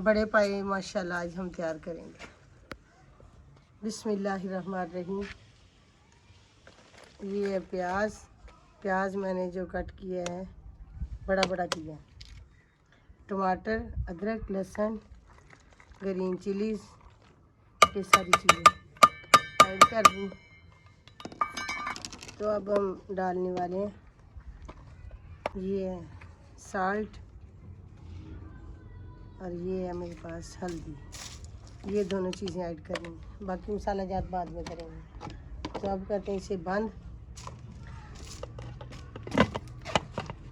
बड़े पाए माशाल्लाह आज हम तैयार करेंगे। बिस्मिल्लाहिर्रहमानिर्रहीम। ये है प्याज मैंने जो कट किया है बड़ा बड़ा किया है। टमाटर, अदरक, लहसुन, ग्रीन चिलीज, ये सारी चीज़ें ऐड कर दूँ। तो अब हम डालने वाले हैं ये है साल्ट और ये है मेरे पास हल्दी। ये दोनों चीज़ें ऐड करेंगे, बाकी मसाला जात बाद में करेंगे। तो अब करते हैं इसे बंद।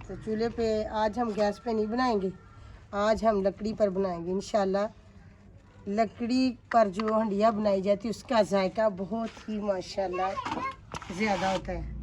तो चूल्हे पे आज हम गैस पे नहीं बनाएंगे, आज हम लकड़ी पर बनाएंगे इंशाल्लाह। लकड़ी पर जो हंडिया बनाई जाती है उसका जायका बहुत ही माशाल्लाह ज़्यादा होता है।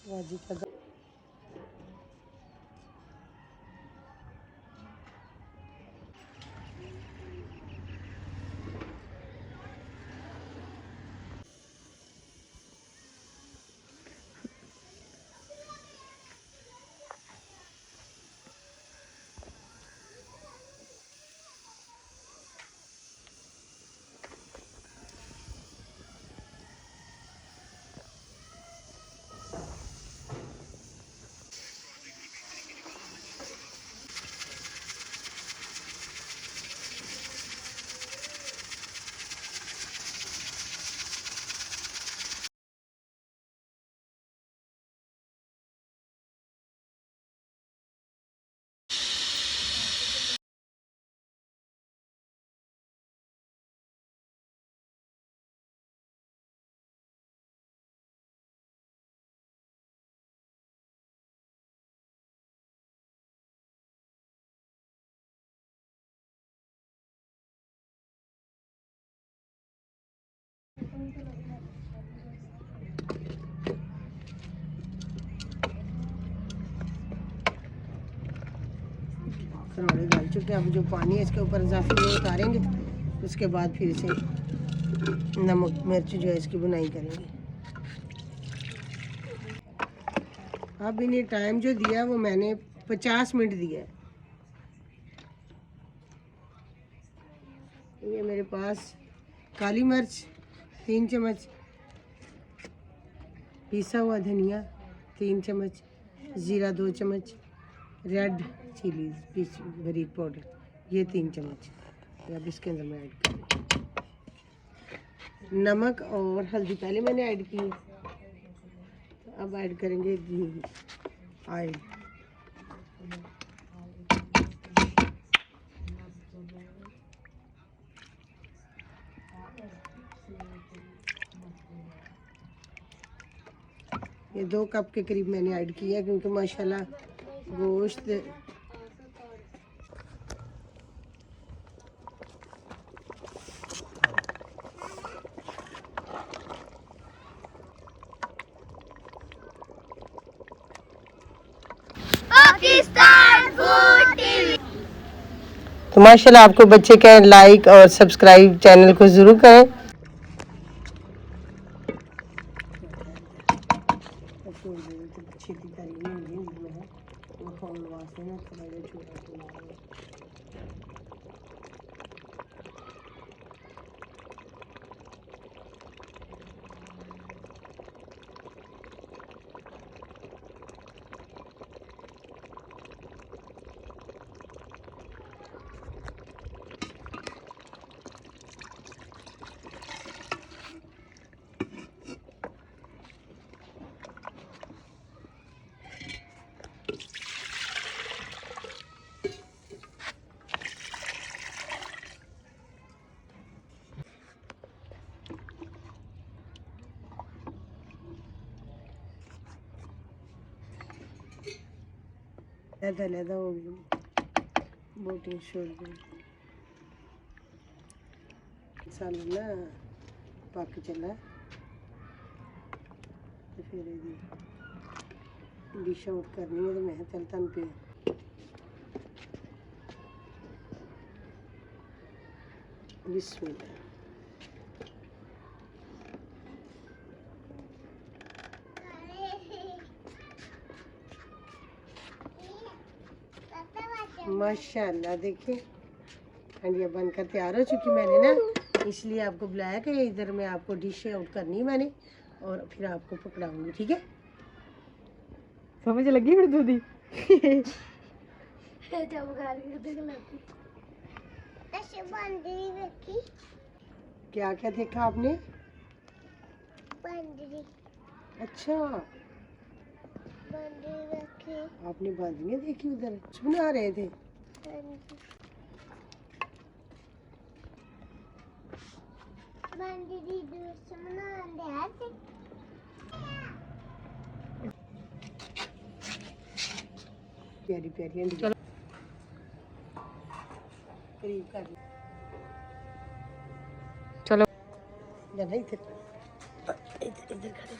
राजी का खरोड़े डाल चुके हैं। अब जो पानी है इसके ऊपर इजाफी वो उतारेंगे, उसके बाद फिर इसे नमक मिर्च जो है इसकी बुनाई करेंगे। अब इन्हें टाइम जो दिया वो मैंने 50 मिनट दिया है। ये मेरे पास काली मिर्च 3 चम्मच, पिसा हुआ धनिया 3 चम्मच, ज़ीरा 2 चम्मच, रेड चिलीज पीस बारीक पाउडर ये 3 चम्मच। अब इसके अंदर मैं ऐड करूँगी नमक और हल्दी पहले मैंने ऐड की है। तो अब ऐड करेंगे घी, ऑयल। ये 2 कप के करीब मैंने ऐड किया क्योंकि माशाल्लाह गोश्त तो माशाल्लाह आपको बच्चे का लाइक और सब्सक्राइब चैनल को ज़रूर करें। लैदा हो गई बोटियां छोड़ गई सानू ना पक चला तो फिर डिश आउट करनी है तो मैं चल तुम पे बिस्मिल्लाह माशाल्लाह देखिए हंडिया बनकर तैयार हो चुकी मैंने ना इसलिए आपको बुलाया कि इधर मैं आपको डिश आउट करनी मैंने और फिर आपको पकड़ाऊंगी ठीक है समझ लगी फिर दूधी क्या क्या देखा आपने अच्छा आपने बांदरियां देखी उधर कुछ बना रहे थे प्यारी प्यारी हंडिया करीब कर चलो जाना इधर इधर इधर खड़े